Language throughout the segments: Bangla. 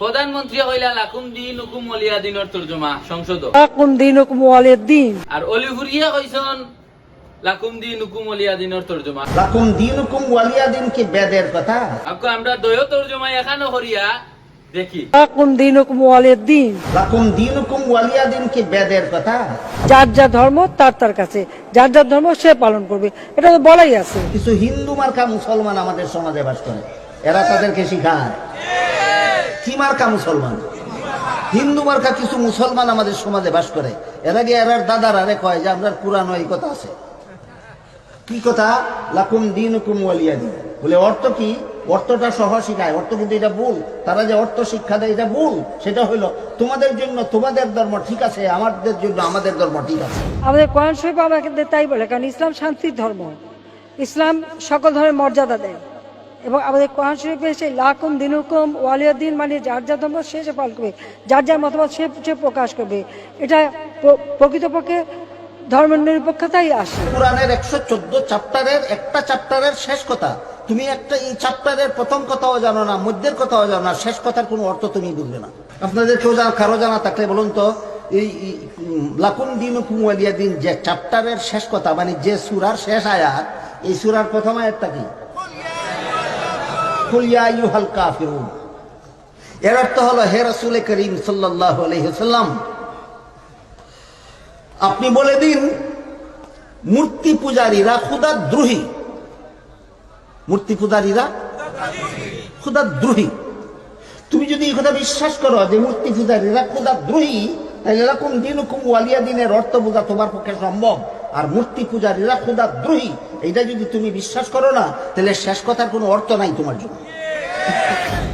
প্রধানমন্ত্রী হইলা লাকুম দিনুকুম ওয়ালিয়া দিনের তরজমা সংসদ লাকুম দিনুকুম ওয়ালিয়া দিন। আর অলিহুরিয়া কইছন লাকুম দিনুকুম ওয়ালিয়া দিনের তরজমা। লাকুম দিনুকুম ওয়ালিয়া দিন কি বেদের কথা? আপকো আমরা দয় তরজমা এখানে করিয়া দেখি। লাকুম দিনুকুম ওয়ালিয়া দিন। লাকুম দিনুকুম ওয়ালিয়া দিন কি বেদের কথা? যার যা ধর্ম তার তার কাছে, যার যার ধর্ম সে পালন করবে, এটা তো বলাই আছে। কিছু হিন্দু মার্কা মুসলমান আমাদের সমাজে বাস করে, এরা তাদেরকে শিখায় কি মার্কা মুসলমান। হিন্দু মার্কা কিছু মুসলমান আমাদের সমাজে বাস করে, এরা গিয়ে এরার দাদারা কয় যে আমরা পুরানো এই কথা আছে। কি কথা? লাকুম দিনুকুম ওয়ালিয়া দিন বলে অর্থ কি? অর্থটা সহ শিখায়, অর্থ কিন্তু এটা ভুল। তারা যে অর্থ শিক্ষা দেয় এটা ভুল। সেটা হইলো তোমাদের জন্য তোমাদের ধর্ম ঠিক আছে, আমাদের জন্য আমাদের ধর্ম ঠিক আছে। আমাদের কোরআন শরীফ আমাদের তাই বলে, কারণ ইসলাম শান্তির ধর্ম, ইসলাম সকল ধর্মের মর্যাদা দেয়। এবং আমাদের কোরআন শরীফে সেই লাকুম দিনুকুম ওয়ালিয়া দিন মানে যার যার ধর্ম সে পালন করবে, যার যার মতবাদ সে প্রকাশ করবে। এটা প্রকৃতপক্ষে ধর্মের নিরপেক্ষতাই আসে। কোরআনের 114 চ্যাপ্টারের একটা চ্যাপ্টারের শেষ কথা তুমি একটা এই চ্যাপ্টারের প্রথম কথাও জানো না, মধ্যের কথাও জানো না, শেষ কথার কোনো অর্থ তুমি বুঝবে না। আপনাদের কেউ কারো জানা থাকলে বলুন তো, এই লাকুম দিনুকুম ওয়ালিয়া দিন যে চ্যাপ্টারের শেষ কথা মানে যে সূরার শেষ আয়াত, এই সূরার প্রথম আয়াতটা কি? কুল ইয়া আইয়ুহাল কাফিরুন। এর অর্থ হলো হে রাসূল করিম সাল্লাল্লাহু আলাইহি ওয়াসাল্লাম, আপনি বলে দিন মূর্তি পূজারীরা খোদাদ্রোহী, মূর্তি পূজারীরা খোদাদ্রোহী। তুমি যদি এই কথা বিশ্বাস করো যে মূর্তি পূজারীরা খোদাদ্রোহী, তাহলে লাকুম দিনুকুম ওয়ালিয়া দিনের অর্থ বোঝা তোমার পক্ষে সম্ভব। আর মূর্তি পূজারীরা খোদাদ্রোহী এইটা যদি তুমি বিশ্বাস করো না, তাহলে শেষ কথার কোনো অর্থ নাই তোমার জন্য।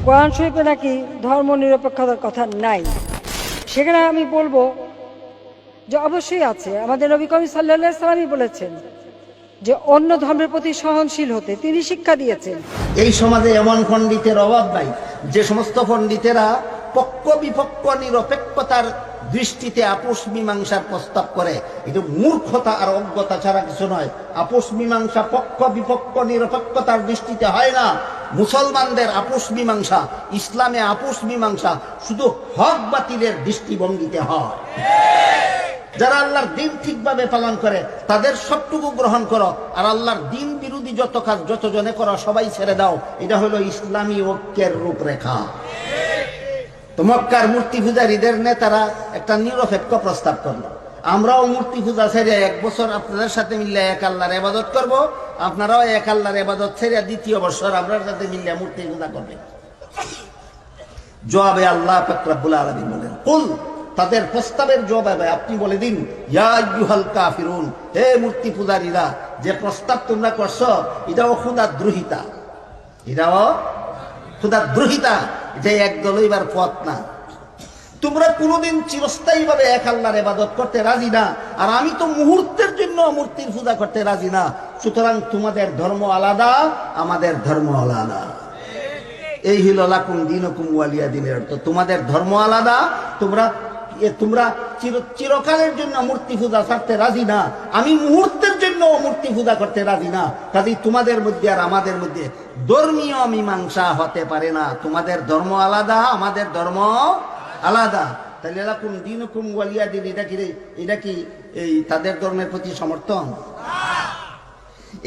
কোরআন শরীফে নাকি ধর্ম নিরপেক্ষতার কথা নাই, সেখানে আমি বলবো যে অবশ্যই আছে। আমাদের নবী করিম সাল্লাল্লাহু আলাইহি ওয়াসাল্লামই বলেছেন যে অন্য ধর্মের প্রতি সহনশীল হতে, তিনি শিক্ষা দিয়েছেন। এই সমাজে এমন পণ্ডিতের অভাব নাই যে সমস্ত পণ্ডিতেরা পক্ষ বিপক্ষ নিরপেক্ষতার দৃষ্টিতে আপোষ মীমাংসার প্রস্তাব করে। এটা মূর্খতা আর অজ্ঞতা ছাড়া কিছু নয়। আপোষ মীমাংসা পক্ষ বিপক্ষ নিরপেক্ষতার দৃষ্টিতে হয় না। মুসলমানদের আপোষ মীমাংসা, ইসলামে আপোষ মীমাংসা শুধু হক বাতিলের দৃষ্টিভঙ্গিতে হয়। যারা আল্লাহর দিন ঠিকভাবে পালন করে তাদের সবটুকু গ্রহণ করো, আর আল্লাহর দিন বিরোধী যত কাজ যত জনে করো সবাই ছেড়ে দাও। এটা হলো ইসলামী ঐক্যের রূপরেখা। তো মক্কার মূর্তি পূজারীদের নেতারা একটা নিরপেক্ষ প্রস্তাব করলো, আমরাও মূর্তি পূজা ছেড়ে 1 বছর আপনাদের সাথে মিললে এক আল্লাহর ইবাদত করব, আপনারাও এক আল্লাহর ইবাদত ছেড়ে 2য় বছর আপনার সাথে মিললে মূর্তি পূজা করবেন। জবাবে আল্লাহ পাক রব্বুল আলামিন বলেন, কুল, তাদের প্রস্তাবের জবাবে আপনি বলে দিন, ইয়া আইয়ুহাল কাফিরুন, হে মূর্তি পূজারীরা, যে প্রস্তাব তোমরা করছো এটাও খোদাদ্রোহিতা, এটাও খোদাদ্রোহিতা। এটা একদল এবার পথ না। তোমরা কোনোদিন চিরস্থায়ী ভাবে এক আল্লাহর ইবাদত করতে রাজি না, আর আমি তো মুহূর্তের জন্য মূর্তির পূজা করতে রাজি না। সুতরাং তোমাদের ধর্ম আলাদা, আমাদের ধর্ম আলাদা। এই হলো লাকুম দিনুকুম ওয়ালিয়া দিনের অর্থ। তোমাদের ধর্ম আলাদা, তোমরা চিরকালের জন্য মূর্তি পূজা ছাড়তে রাজি না, আমি মুহূর্তের জন্য মূর্তি পূজা করতে রাজি না। কাজেই তোমাদের মধ্যে আর আমাদের মধ্যে ধর্মীয় মীমাংসা হতে পারে না। তোমাদের ধর্ম আলাদা, আমাদের ধর্ম আলাদা। তাহলে লাকুম দিনুকুম ওয়ালিয়া দিন এটা কি এই তাদের ধর্মের প্রতি সমর্থন?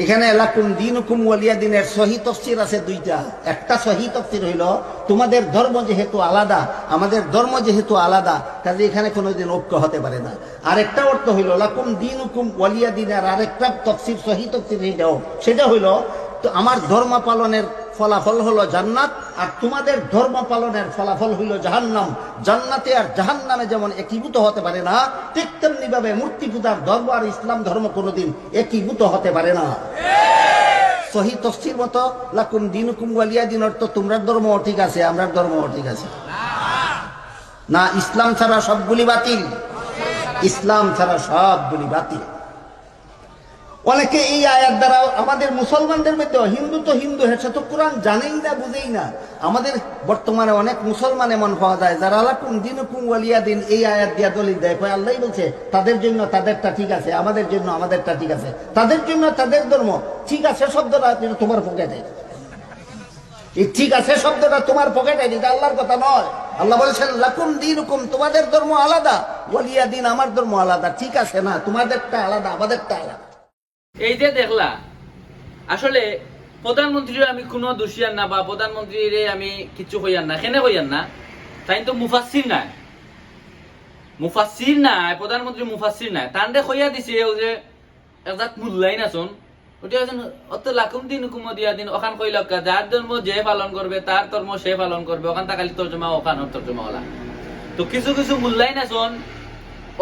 এখানে লাকুম দিনুকুম ওয়ালিয়া দিনের সহি তাফসীর আছে 2টা। একটা সহি তাফসীর হইল তোমাদের ধর্ম যেহেতু আলাদা, আমাদের ধর্ম যেহেতু আলাদা, কাজে এখানে কোনোদিন ঐক্য হতে পারে না। আরেকটা অর্থ হইল লাকুম দিনুকুম ওয়ালিয়া দিনের আরেকটা তাফসীর সহি তাফসীর সেটা হইল তো আমার ধর্ম পালনের ফলাফল হলো জান্নাত, আর তোমাদের ধর্ম পালনের ফলাফল হইল জাহান্নাম। জান্নাতে আর জাহান্নামে যেমন একীভূত হতে পারে না, ঠিক তেমনি ভাবে মূর্তি পূজার ধর্ম আর ইসলাম ধর্ম কোনোদিন একীভূত হতে পারে না। সহি তাফসীর মতো লাকুম দিনুকুম ওয়ালিয়া দিন অর্থ তোমরা ধর্ম ঠিক আছে, আমরা ধর্ম ঠিক আছে না। ইসলাম ছাড়া সবগুলি বাতিল, ইসলাম ছাড়া সবগুলি বাতিল। অনেকে এই আয়াত দ্বারা আমাদের মুসলমানদের মধ্যে হিন্দু তো হিন্দু, সে তো কোরআন জানেই না, বুঝেই না। আমাদের বর্তমানে অনেক মুসলমান এমন পাওয়া যায় যারা লাকুম দিনুকুম ওয়ালিয়া দিন এই আয়াত দিয়া দলিল দেয়, আল্লাহই বলছে তাদের জন্য তাদেরটা ঠিক আছে, আমাদের জন্য আমাদেরটা ঠিক আছে, তাদের জন্য তাদের ধর্ম ঠিক আছে। শব্দটা তোমার পকেটে, এই ঠিক আছে শব্দটা তোমার পকেটে, এটা আল্লাহর কথা নয়। আল্লাহ বলেছেন লাকুম দীনুকুম, তোমাদের ধর্ম আলাদা, ওয়ালিয়া দিন, আমার ধর্ম আলাদা। ঠিক আছে না, তোমাদেরটা আলাদা, আমাদেরটা আলাদা। এই যে দেখলা, আসলে প্রধানমন্ত্রীর আমি কোনো দোষিয়ান না, বা প্রধানমন্ত্রীর আমি কিছু হইয়ান না, কেনে হইয়ান না, তাই তো মুফাসসির নাই, মুফাসসির নাই, প্রধানমন্ত্রী মুফাসসির নাই, তান্ডে হইয়া দিছে ও যে একজাত মূল্যায়ন আছেন, ওটা আছেন অত লাকুম দিনুকুম ওয়ালিয়া দিন, ওখান কইল যার ধর্ম যে পালন করবে তার ধর্ম সে পালন করবে, ওখান তাকালি তর্জমা, ওখান তর্জমা হলা। তো কিছু কিছু মূল্যায়ন আছেন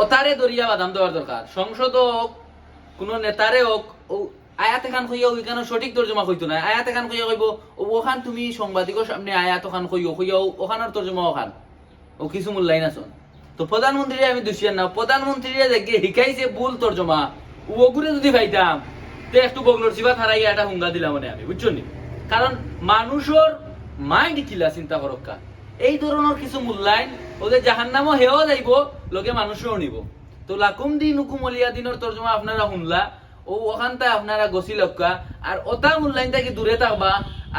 ওতারে দরিয়া বাদাম দেওয়ার দরকার, সংসদ হোক, কোন নেতারে হোক, ও আয়াত এখান কইয়া ওইখানে সঠিক তর্জমা হইতো না, আয়াত এখান কইয়া কইব ওখান তুমি সাংবাদিকের সামনে আয়াত ওখান কইও ওখানের তর্জমা ওখান, ও কিছু মূল্যায়ন আছেন। তো প্রধানমন্ত্রী আমি দুষিয়ান না, প্রধানমন্ত্রীরা দেখে শিখাইছে ভুল তর্জমা, ওগুলো যদি পাইতাম তো একটু বগলোর চিবাত হারাই একটা হুঙ্গা দিলাম মানে আমি, বুঝছো নি? কারণ মানুষের মাইন্ড কিলা চিন্তা করক্কা, এই ধরনের কিছু মূল্যায়ন ওদের জাহান্নামও হেও যাইব, লোকে মানুষও নিব। তো লাকুম দিনুকুম ওয়ালিয়া দিনের তর্জমা আপনারা শুনলা, ও ওখানটা আপনারা গছি লক্কা, আর ওটা মূল্যায়ন থেকে দূরে থাকবা।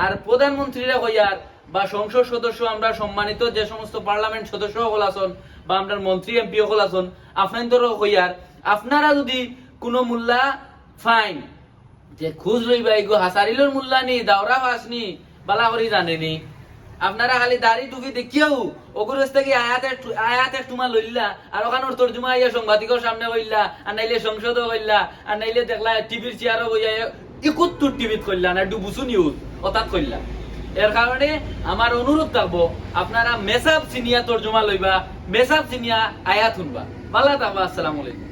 আর প্রধানমন্ত্রীরা হইয়ার বা সংসদ সদস্য, আমরা সম্মানিত যে সমস্ত পার্লামেন্ট সদস্য হল আছেন, বা আমরা মন্ত্রী এমপি হল আছেন, আপনাদেরও হইয়ার আপনারা যদি কোনো মূল্যা ফাইন যে খুঁজ রইবা, এগো হাসারিলোর মূল্যা নি, দাওরা ফাসনি বালা করি জানেনি, আপনারা খালি দাড়ি টুকি দেখিও ওগুর থেকে আয়াতে টুমা লইলা, আর ওখানোর তর্জমা আইয়া সাংবাদিকের সামনে হইলা, আর নাইলে সংসদও হইলা, আর নাইলে দেখলা টিভির চেয়ারও হইয়া 71 টিভিত করলা না ডুবুসু নিউজ অর্থাৎ করলা। এর কারণে আমার অনুরোধ থাকবো আপনারা মেসাব সিনিয়া তর্জমা লইবা, মেসাব সিনিয়া আয়াত শুনবা। ভালো থাকবা, আসসালামু আলাইকুম।